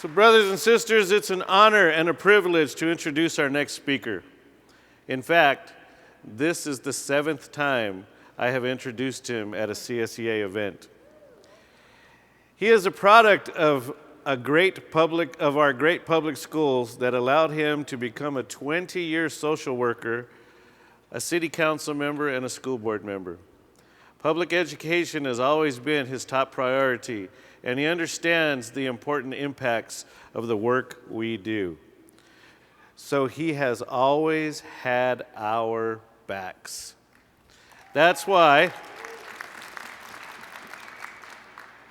So brothers and sisters, it's an honor and a privilege to introduce our next speaker. In fact, this is the 7th time I have introduced him at a CSEA event. He is a product of our great public schools that allowed him to become a 20-year social worker, a city council member, and a school board member. Public education has always been his top priority, and he understands the important impacts of the work we do. So he has always had our backs. That's why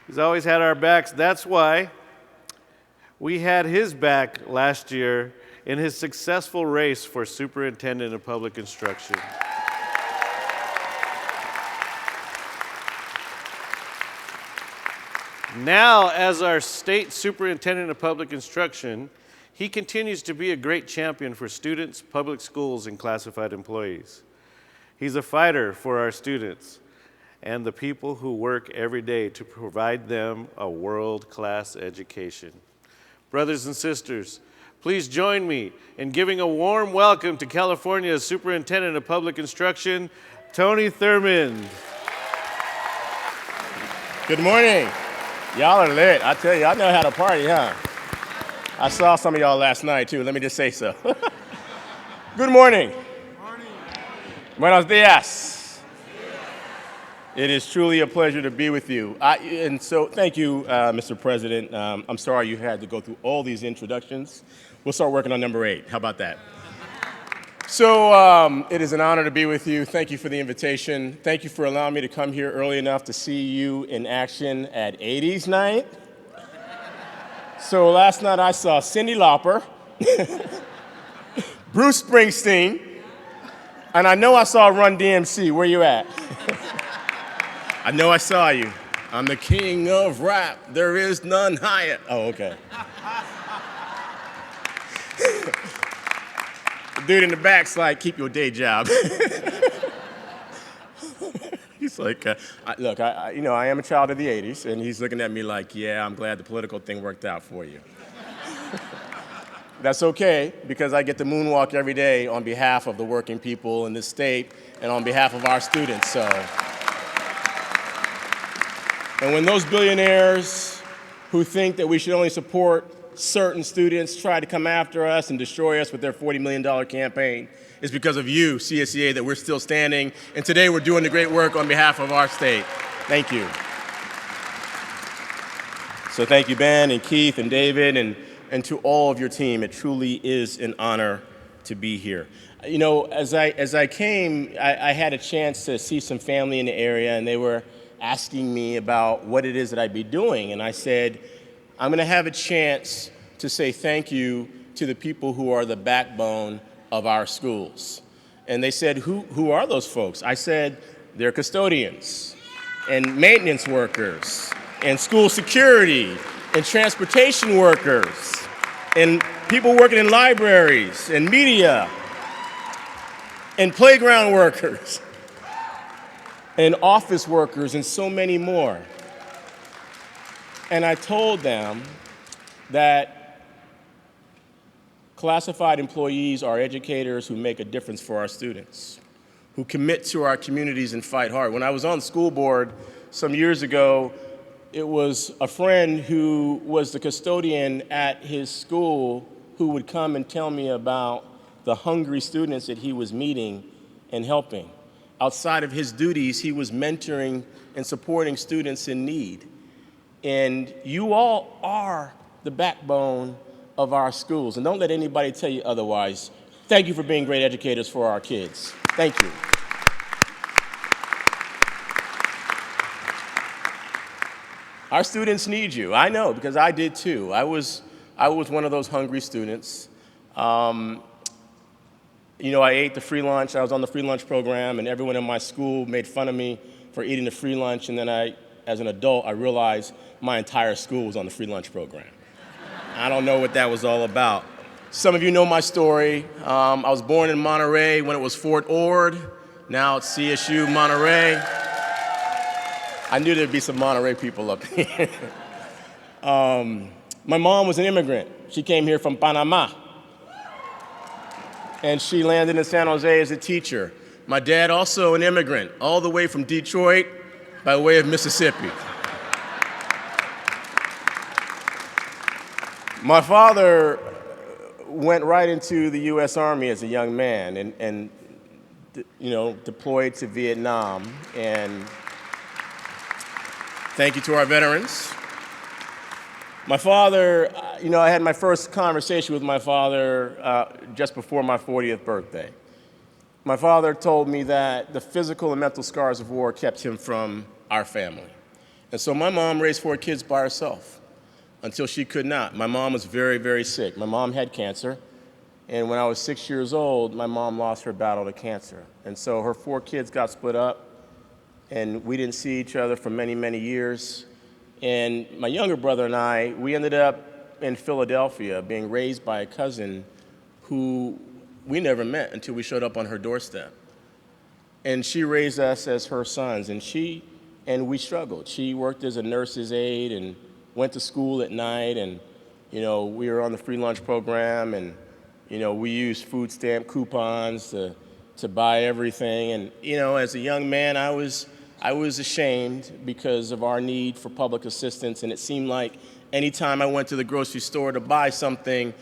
he's always had our backs. That's why we had his back last year in his successful race for Superintendent of Public Instruction. Now, as our state Superintendent of Public Instruction, he continues to be a great champion for students, public schools, and classified employees. He's a fighter for our students and the people who work every day to provide them a world-class education. Brothers and sisters, please join me in giving a warm welcome to California's Superintendent of Public Instruction, Tony Thurmond. Good morning. Y'all are lit. I tell you, I know how to party, huh? I saw some of y'all last night, too. Let me just say so. Good morning. Morning. Buenos dias. It is truly a pleasure to be with you. And so thank you, Mr. President. I'm sorry you had to go through all these introductions. We'll start working on number 8. How about that? So it is an honor to be with you. Thank you for the invitation. Thank you for allowing me to come here early enough to see you in action at 80s night. So last night I saw Cyndi Lauper, Bruce Springsteen, and I know I saw Run DMC. Where you at? I know I saw you. I'm the king of rap. There is none higher. Oh, okay. The dude in the back's like, keep your day job. He's like, look, I am a child of the 80s, and he's looking at me like, yeah, I'm glad the political thing worked out for you. That's okay, because I get to moonwalk every day on behalf of the working people in this state and on behalf of our students, so. And when those billionaires who think that we should only support certain students try to come after us and destroy us with their $40 million campaign, it's because of you, CSEA, that we're still standing. And today we're doing the great work on behalf of our state. Thank you. So thank you, Ben and Keith and David and to all of your team. It truly is an honor to be here. You know, as I came, I had a chance to see some family in the area, and they were asking me about what it is that I'd be doing. And I said, I'm going to have a chance to say thank you to the people who are the backbone of our schools. And they said, who are those folks? I said, they're custodians and maintenance workers and school security and transportation workers and people working in libraries and media and playground workers and office workers and so many more. And I told them that classified employees are educators who make a difference for our students, who commit to our communities and fight hard. When I was on the school board some years ago, it was a friend who was the custodian at his school who would come and tell me about the hungry students that he was meeting and helping. Outside of his duties, he was mentoring and supporting students in need. And you all are the backbone of our schools. And don't let anybody tell you otherwise. Thank you for being great educators for our kids. Thank you. Our students need you. I know, because I did too. I was one of those hungry students. You know, I ate the free lunch. I was on the free lunch program, and everyone in my school made fun of me for eating the free lunch. And then as an adult, I realized my entire school was on the free lunch program. I don't know what that was all about. Some of you know my story. I was born in Monterey when it was Fort Ord. Now it's CSU Monterey. I knew there'd be some Monterey people up here. My mom was an immigrant. She came here from Panama. And she landed in San Jose as a teacher. My dad, also an immigrant, all the way from Detroit by way of Mississippi. My father went right into the U.S. Army as a young man and deployed to Vietnam. And thank you to our veterans. My father, I had my first conversation with my father just before my 40th birthday. My father told me that the physical and mental scars of war kept him from our family. And so my mom raised 4 kids by herself until she could not. My mom was very, very sick. My mom had cancer. And when I was 6 years old, my mom lost her battle to cancer. And so her 4 kids got split up, and we didn't see each other for many, many years. And my younger brother and I, we ended up in Philadelphia being raised by a cousin who we never met until we showed up on her doorstep. And she raised us as her sons, and we struggled. She worked as a nurse's aide and went to school at night, and we were on the free lunch program, and we used food stamp coupons to buy everything. And as a young man, I was ashamed because of our need for public assistance, and it seemed like anytime I went to the grocery store to buy something,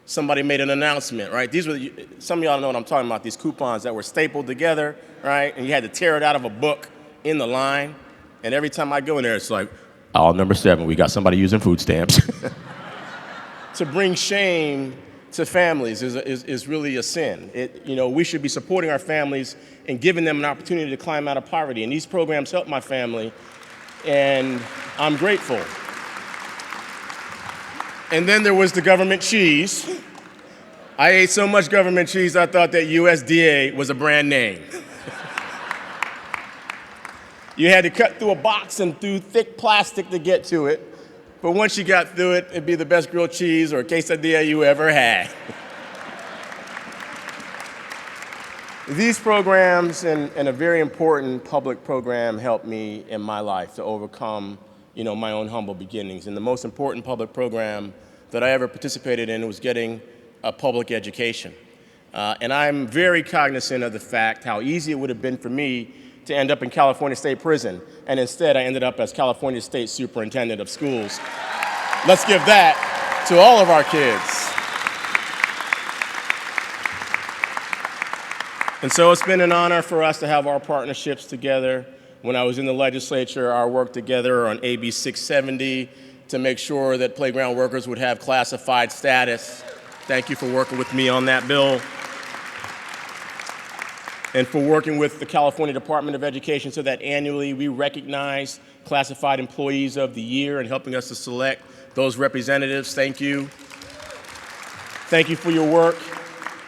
somebody made an announcement, right? These were, some of y'all know what I'm talking about, these coupons that were stapled together, right? And you had to tear it out of a book in the line. And every time I go in there, it's like, aisle number 7, we got somebody using food stamps. To bring shame to families is really a sin. We should be supporting our families and giving them an opportunity to climb out of poverty. And these programs help my family, and I'm grateful. And then there was the government cheese. I ate so much government cheese, I thought that USDA was a brand name. You had to cut through a box and through thick plastic to get to it. But once you got through it, it'd be the best grilled cheese or quesadilla you ever had. These programs and a very important public program helped me in my life to overcome, my own humble beginnings. And the most important public program that I ever participated in was getting a public education. And I'm very cognizant of the fact how easy it would have been for me to end up in California State Prison, and instead I ended up as California State Superintendent of Schools. Let's give that to all of our kids. And so it's been an honor for us to have our partnerships together. When I was in the legislature, our work together on AB 670 to make sure that playground workers would have classified status. Thank you for working with me on that bill. And for working with the California Department of Education so that annually we recognize classified employees of the year and helping us to select those representatives. Thank you. Thank you for your work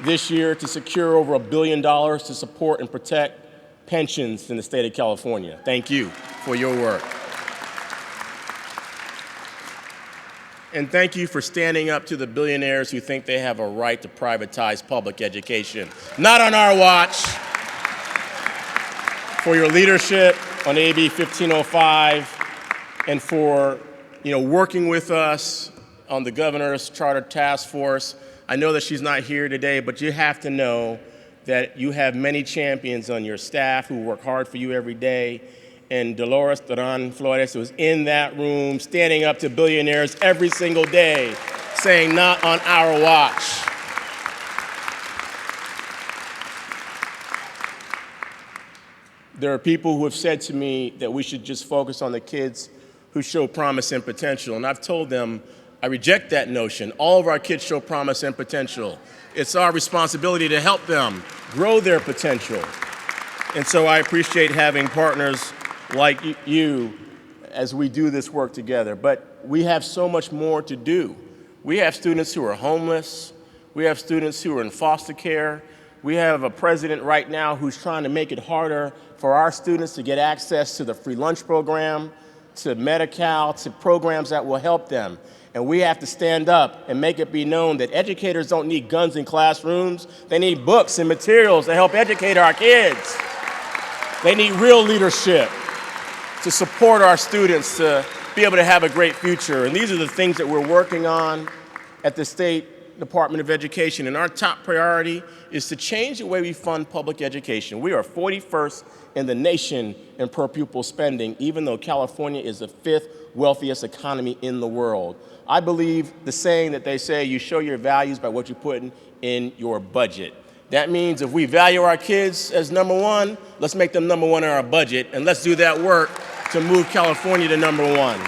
this year to secure over $1 billion to support and protect pensions in the state of California. Thank you for your work. And thank you for standing up to the billionaires who think they have a right to privatize public education. Not on our watch. For your leadership on AB 1505 and for working with us on the governor's charter task force. I know that she's not here today, but you have to know that you have many champions on your staff who work hard for you every day. And Dolores Duran Flores was in that room standing up to billionaires every single day saying, not on our watch. There are people who have said to me that we should just focus on the kids who show promise and potential. And I've told them, I reject that notion. All of our kids show promise and potential. It's our responsibility to help them grow their potential. And so I appreciate having partners like you as we do this work together. But we have so much more to do. We have students who are homeless. We have students who are in foster care. We have a president right now who's trying to make it harder for our students to get access to the free lunch program, to Medi-Cal, to programs that will help them. And we have to stand up and make it be known that educators don't need guns in classrooms. They need books and materials to help educate our kids. They need real leadership to support our students to be able to have a great future. And these are the things that we're working on at the State Department of Education. And our top priority is to change the way we fund public education. We are 41st in the nation in per pupil spending, even though California is the 5th wealthiest economy in the world. I believe the saying that they say, you show your values by what you put in your budget. That means if we value our kids as number one, let's make them number one in our budget, and let's do that work to move California to number one.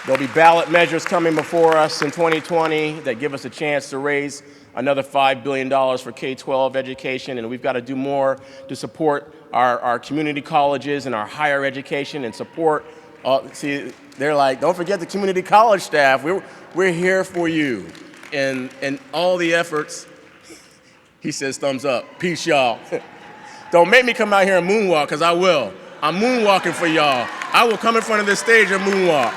There'll be ballot measures coming before us in 2020 that give us a chance to raise another $5 billion for K-12 education, and we've got to do more to support our community colleges and our higher education and support, see, they're like, don't forget the community college staff. We're here for you. And all the efforts, he says thumbs up. Peace, y'all. Don't make me come out here and moonwalk, because I will. I'm moonwalking for y'all. I will come in front of this stage and moonwalk.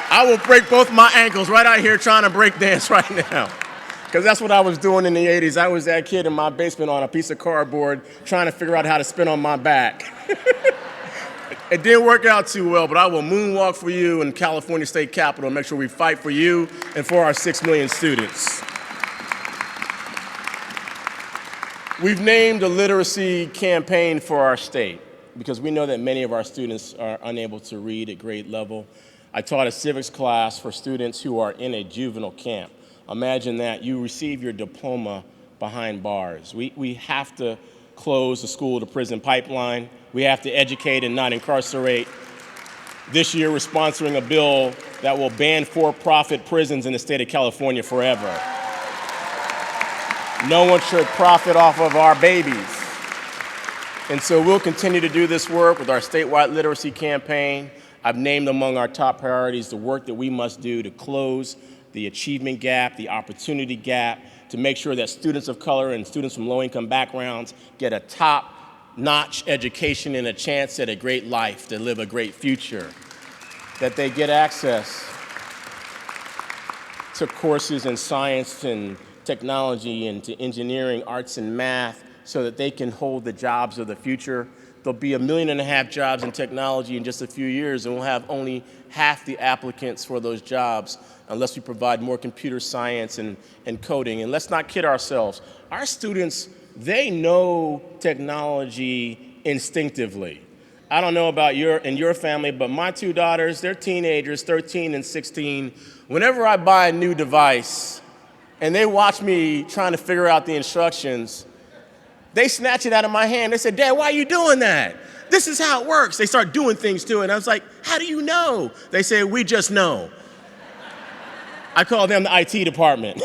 I will break both my ankles right out here trying to break dance right now. Because that's what I was doing in the 80s. I was that kid in my basement on a piece of cardboard trying to figure out how to spin on my back. It didn't work out too well, but I will moonwalk for you in California State Capitol and make sure we fight for you and for our 6 million students. We've named a literacy campaign for our state because we know that many of our students are unable to read at grade level. I taught a civics class for students who are in a juvenile camp. Imagine that. You receive your diploma behind bars. We have to close the school-to-prison pipeline. We have to educate and not incarcerate. This year, we're sponsoring a bill that will ban for-profit prisons in the state of California forever. No one should profit off of our babies. And so we'll continue to do this work with our statewide literacy campaign. I've named among our top priorities the work that we must do to close the achievement gap, the opportunity gap, to make sure that students of color and students from low-income backgrounds get a top-notch education and a chance at a great life, to live a great future, that they get access to courses in science and technology and to engineering, arts, and math so that they can hold the jobs of the future. There'll be 1.5 million jobs in technology in just a few years, and we'll have only half the applicants for those jobs unless we provide more computer science and coding. And let's not kid ourselves. Our students, they know technology instinctively. I don't know about your family, but my 2 daughters, they're teenagers, 13 and 16. Whenever I buy a new device and they watch me trying to figure out the instructions, they snatch it out of my hand. They said, "Dad, why are you doing that? This is how it works." They start doing things to it. And I was like, "How do you know?" They say, "We just know." I call them the IT department.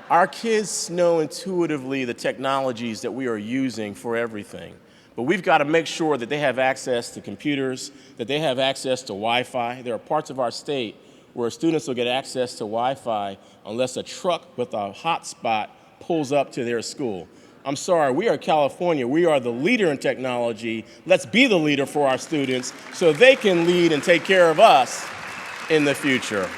Our kids know intuitively the technologies that we are using for everything. But we've got to make sure that they have access to computers, that they have access to Wi-Fi. There are parts of our state where students will get access to Wi-Fi unless a truck with a hotspot pulls up to their school. I'm sorry, we are California. We are the leader in technology. Let's be the leader for our students so they can lead and take care of us in the future.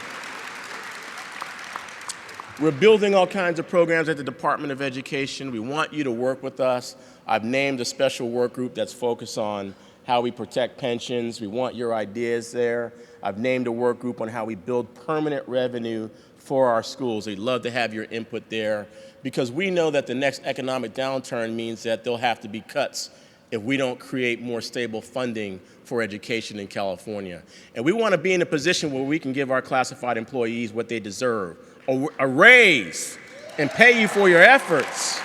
We're building all kinds of programs at the Department of Education. We want you to work with us. I've named a special work group that's focused on how we protect pensions. We want your ideas there. I've named a work group on how we build permanent revenue for our schools. We'd love to have your input there because we know that the next economic downturn means that there'll have to be cuts if we don't create more stable funding for education in California. And we want to be in a position where we can give our classified employees what they deserve, a raise, and pay you for your efforts.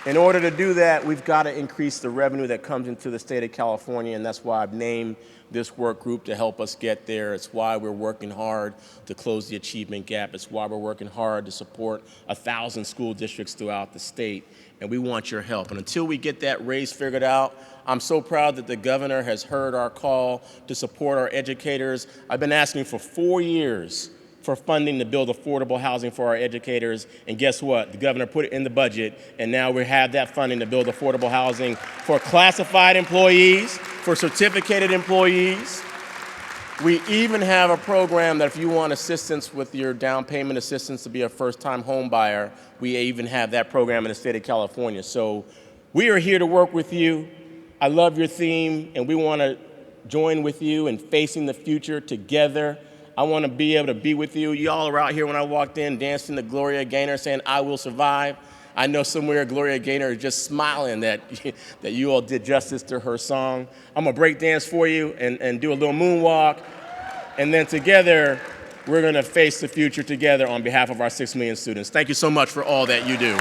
In order to do that, we've got to increase the revenue that comes into the state of California, and that's why I've named this work group to help us get there. It's why we're working hard to close the achievement gap. It's why we're working hard to support 1,000 school districts throughout the state, and we want your help. And until we get that raise figured out, I'm so proud that the governor has heard our call to support our educators. I've been asking for 4 years for funding to build affordable housing for our educators, and guess what? The governor put it in the budget, and now we have that funding to build affordable housing for classified employees, for certificated employees, We even have a program that if you want assistance with your down payment assistance to be a first-time home buyer, we even have that program in the state of California. So we are here to work with you. I love your theme, and we want to join with you in facing the future together. I want to be able to be with you. You all are out here when I walked in dancing to Gloria Gaynor saying, "I will survive." I know somewhere Gloria Gaynor is just smiling that you all did justice to her song. I'm going to break dance for you and do a little moonwalk. And then together, we're going to face the future together on behalf of our 6 million students. Thank you so much for all that you do.